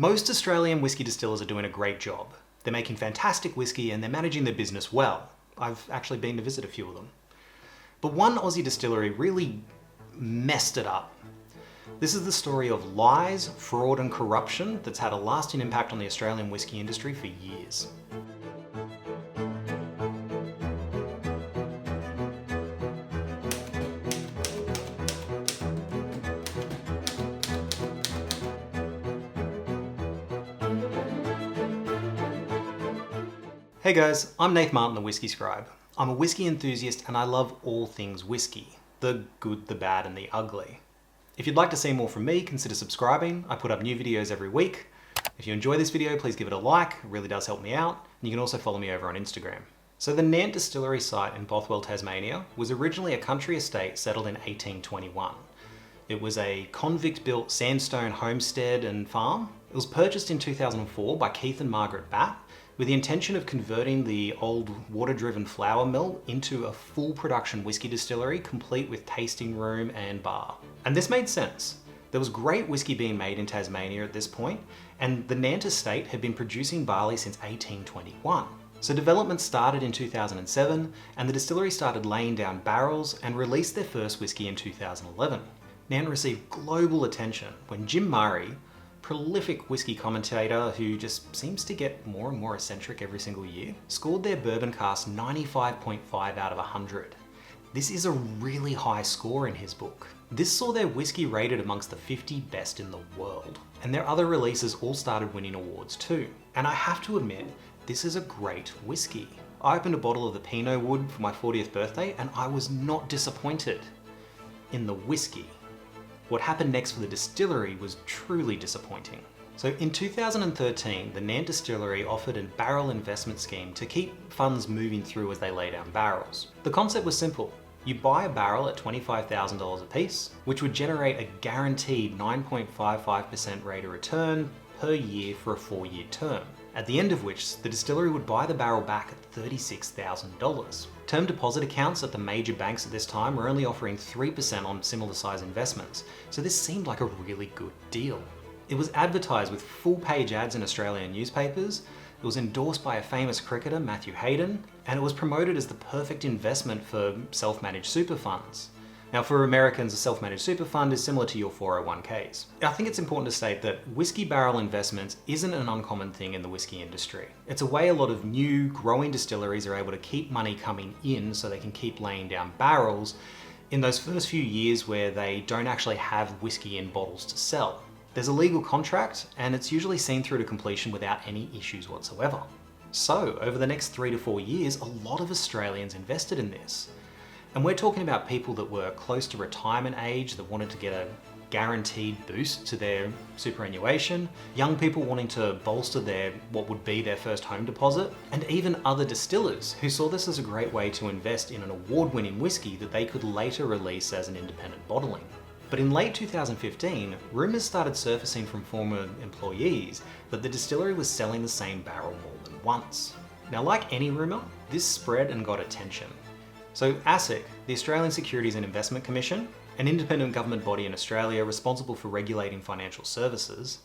Most Australian whisky distillers are doing a great job. They're making fantastic whisky and they're managing their business well. I've actually been to visit a few of them. But one Aussie distillery really messed it up. This is the story of lies, fraud and corruption that's had a lasting impact on the Australian whisky industry for years. Hey guys, I'm Nath Martyn, the Whisky Scribe. I'm a whisky enthusiast and I love all things whisky. The good, the bad and the ugly. If you'd like to see more from me, consider subscribing. I put up new videos every week. If you enjoy this video, please give it a like. It really does help me out. And you can also follow me over on Instagram. So the Nant Distillery site in Bothwell, Tasmania was originally a country estate settled in 1821. It was a convict-built sandstone homestead and farm. It was purchased in 2004 by Keith and Margaret Batt with the intention of converting the old water-driven flour mill into a full production whisky distillery complete with tasting room and bar. And this made sense. There was great whisky being made in Tasmania at this point, and the Nant estate had been producing barley since 1821. So development started in 2007, and the distillery started laying down barrels and released their first whisky in 2011. Nant received global attention when Jim Murray, prolific whisky commentator who just seems to get more and more eccentric every single year, scored their bourbon cask 95.5 out of 100. This is a really high score in his book. This saw their whisky rated amongst the 50 best in the world. And their other releases all started winning awards too. And I have to admit, this is a great whisky. I opened a bottle of the Pinot Wood for my 40th birthday and I was not disappointed in the whisky. What happened next for the distillery was truly disappointing. So in 2013, the Nant Distillery offered a barrel investment scheme to keep funds moving through as they lay down barrels. The concept was simple. You buy a barrel at $25,000 a piece, which would generate a guaranteed 9.55% rate of return per year for a 4-year term, at the end of which the distillery would buy the barrel back at $36,000. Term deposit accounts at the major banks at this time were only offering 3% on similar size investments, so this seemed like a really good deal. It was advertised with full-page ads in Australian newspapers, it was endorsed by a famous cricketer, Matthew Hayden, and it was promoted as the perfect investment for self-managed super funds. Now for Americans, a self-managed super fund is similar to your 401ks. I think it's important to state that whiskey barrel investments isn't an uncommon thing in the whiskey industry. It's a way a lot of new, growing distilleries are able to keep money coming in so they can keep laying down barrels in those first few years where they don't actually have whiskey in bottles to sell. There's a legal contract and it's usually seen through to completion without any issues whatsoever. So over the next 3 to 4 years, a lot of Australians invested in this. And we're talking about people that were close to retirement age that wanted to get a guaranteed boost to their superannuation, young people wanting to bolster what would be their first home deposit, and even other distillers who saw this as a great way to invest in an award-winning whisky that they could later release as an independent bottling. But in late 2015, rumours started surfacing from former employees that the distillery was selling the same barrel more than once. Now, like any rumour, this spread and got attention. So ASIC, the Australian Securities and Investment Commission, an independent government body in Australia responsible for regulating financial services,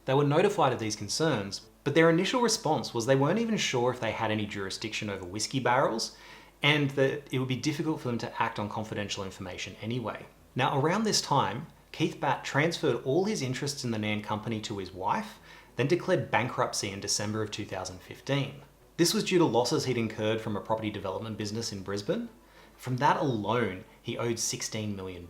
they were notified of these concerns, but their initial response was they weren't even sure if they had any jurisdiction over whisky barrels, and that it would be difficult for them to act on confidential information anyway. Now around this time, Keith Batt transferred all his interests in the Nant company to his wife, then declared bankruptcy in December of 2015. This was due to losses he'd incurred from a property development business in Brisbane. From that alone, he owed $16 million.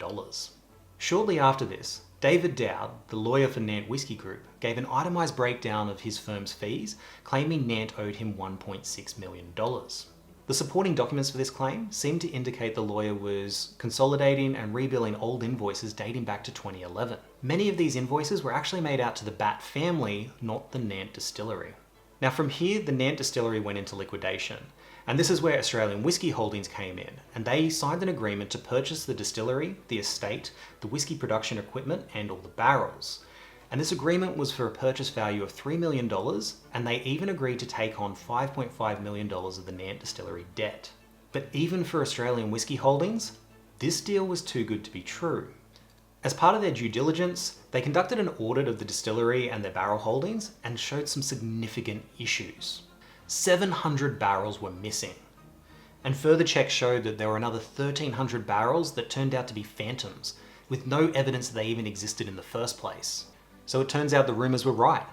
Shortly after this, David Dowd, the lawyer for Nant Whisky Group, gave an itemised breakdown of his firm's fees, claiming Nant owed him $1.6 million. The supporting documents for this claim seemed to indicate the lawyer was consolidating and rebilling old invoices dating back to 2011. Many of these invoices were actually made out to the Batt family, not the Nant Distillery. Now from here, the Nant Distillery went into liquidation, and this is where Australian Whisky Holdings came in, and they signed an agreement to purchase the distillery, the estate, the whisky production equipment, and all the barrels. And this agreement was for a purchase value of $3 million, and they even agreed to take on $5.5 million of the Nant Distillery debt. But even for Australian Whisky Holdings, this deal was too good to be true. As part of their due diligence, They conducted an audit of the distillery and their barrel holdings and showed some significant issues. 700 barrels were missing. And further checks showed that there were another 1,300 barrels that turned out to be phantoms, with no evidence that they even existed in the first place. So it turns out the rumours were right.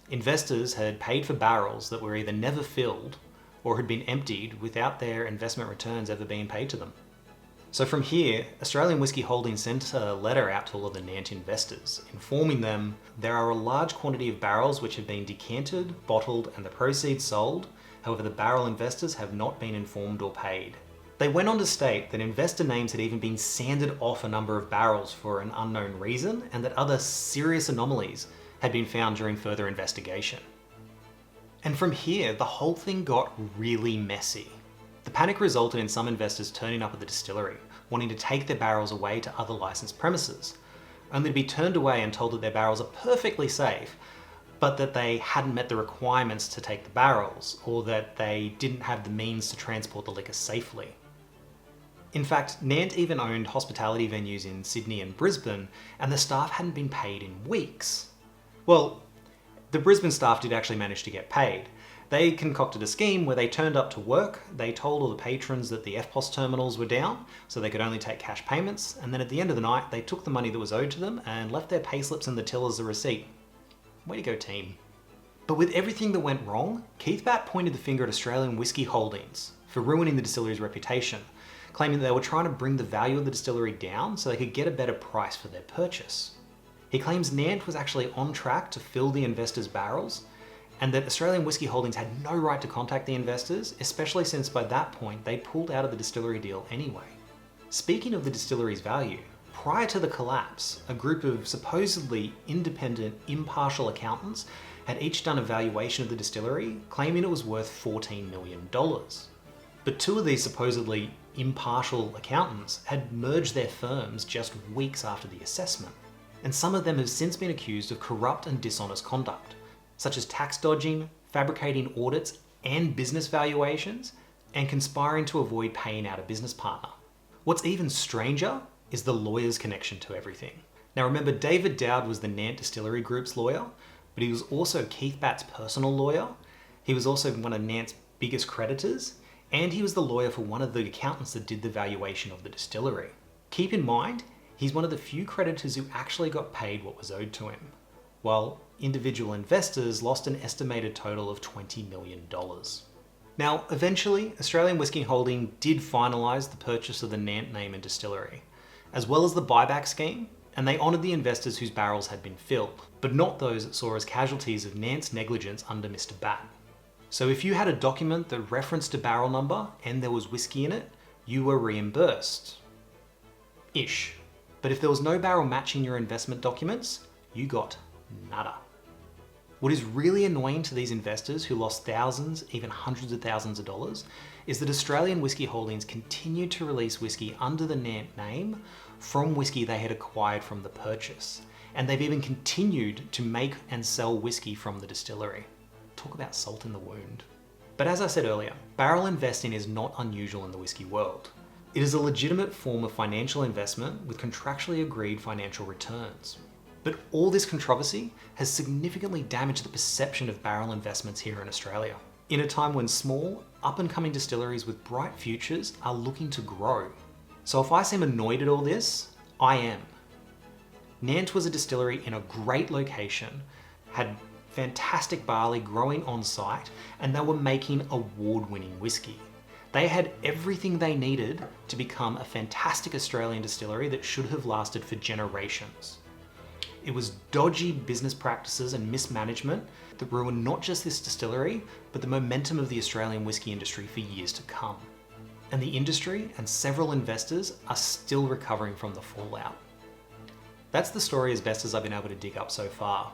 Investors had paid for barrels that were either never filled or had been emptied without their investment returns ever being paid to them. So from here, Australian Whisky Holdings sent a letter out to all of the Nant investors, informing them there are a large quantity of barrels which have been decanted, bottled, and the proceeds sold. However, the barrel investors have not been informed or paid. They went on to state that investor names had even been sanded off a number of barrels for an unknown reason, and that other serious anomalies had been found during further investigation. And from here, the whole thing got really messy. The panic resulted in some investors turning up at the distillery, wanting to take their barrels away to other licensed premises, only to be turned away and told that their barrels are perfectly safe, but that they hadn't met the requirements to take the barrels, or that they didn't have the means to transport the liquor safely. In fact, Nant even owned hospitality venues in Sydney and Brisbane, and the staff hadn't been paid in weeks. Well, the Brisbane staff did actually manage to get paid. They concocted a scheme where they turned up to work, they told all the patrons that the FPOS terminals were down, so they could only take cash payments, and then at the end of the night, they took the money that was owed to them and left their payslips in the till as a receipt. Way to go, team. But with everything that went wrong, Keith Batt pointed the finger at Australian Whisky Holdings for ruining the distillery's reputation, claiming that they were trying to bring the value of the distillery down so they could get a better price for their purchase. He claims Nant was actually on track to fill the investors' barrels, and that Australian Whisky Holdings had no right to contact the investors, especially since by that point they pulled out of the distillery deal anyway. Speaking of the distillery's value, prior to the collapse, a group of supposedly independent, impartial accountants had each done a valuation of the distillery, claiming it was worth $14 million. But two of these supposedly impartial accountants had merged their firms just weeks after the assessment, and some of them have since been accused of corrupt and dishonest conduct, such as tax dodging, fabricating audits and business valuations, and conspiring to avoid paying out a business partner. What's even stranger is the lawyer's connection to everything. Now remember, David Dowd was the Nant Distillery Group's lawyer, but he was also Keith Batt's personal lawyer. He was also one of Nant's biggest creditors, and he was the lawyer for one of the accountants that did the valuation of the distillery. Keep in mind, he's one of the few creditors who actually got paid what was owed to him, while individual investors lost an estimated total of $20 million. Now, eventually, Australian Whisky Holdings did finalise the purchase of the Nant name and distillery, as well as the buyback scheme, and they honoured the investors whose barrels had been filled, but not those that saw as casualties of Nant's negligence under Mr. Batt. So if you had a document that referenced a barrel number and there was whiskey in it, you were reimbursed. Ish. But if there was no barrel matching your investment documents, you got nada. What is really annoying to these investors who lost thousands, even hundreds of thousands of dollars, is that Australian Whisky Holdings continued to release whiskey under the Nant name from whiskey they had acquired from the purchase. And they've even continued to make and sell whiskey from the distillery. Talk about salt in the wound. But as I said earlier, barrel investing is not unusual in the whiskey world. It is a legitimate form of financial investment with contractually agreed financial returns. But all this controversy has significantly damaged the perception of barrel investments here in Australia, in a time when small, up-and-coming distilleries with bright futures are looking to grow. So if I seem annoyed at all this, I am. Nant was a distillery in a great location, had fantastic barley growing on site, and they were making award-winning whiskey. They had everything they needed to become a fantastic Australian distillery that should have lasted for generations. It was dodgy business practices and mismanagement that ruined not just this distillery, but the momentum of the Australian whisky industry for years to come. And the industry and several investors are still recovering from the fallout. That's the story as best as I've been able to dig up so far.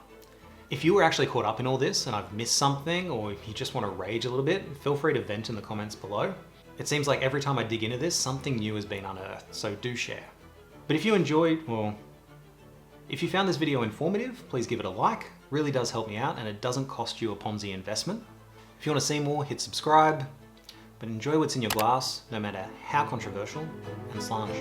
If you were actually caught up in all this and I've missed something, or if you just want to rage a little bit, feel free to vent in the comments below. It seems like every time I dig into this, something new has been unearthed, so do share. But if you enjoyed, well, if you found this video informative, please give it a like. It really does help me out and it doesn't cost you a Ponzi investment. If you want to see more, hit subscribe. But enjoy what's in your glass, no matter how controversial and slange.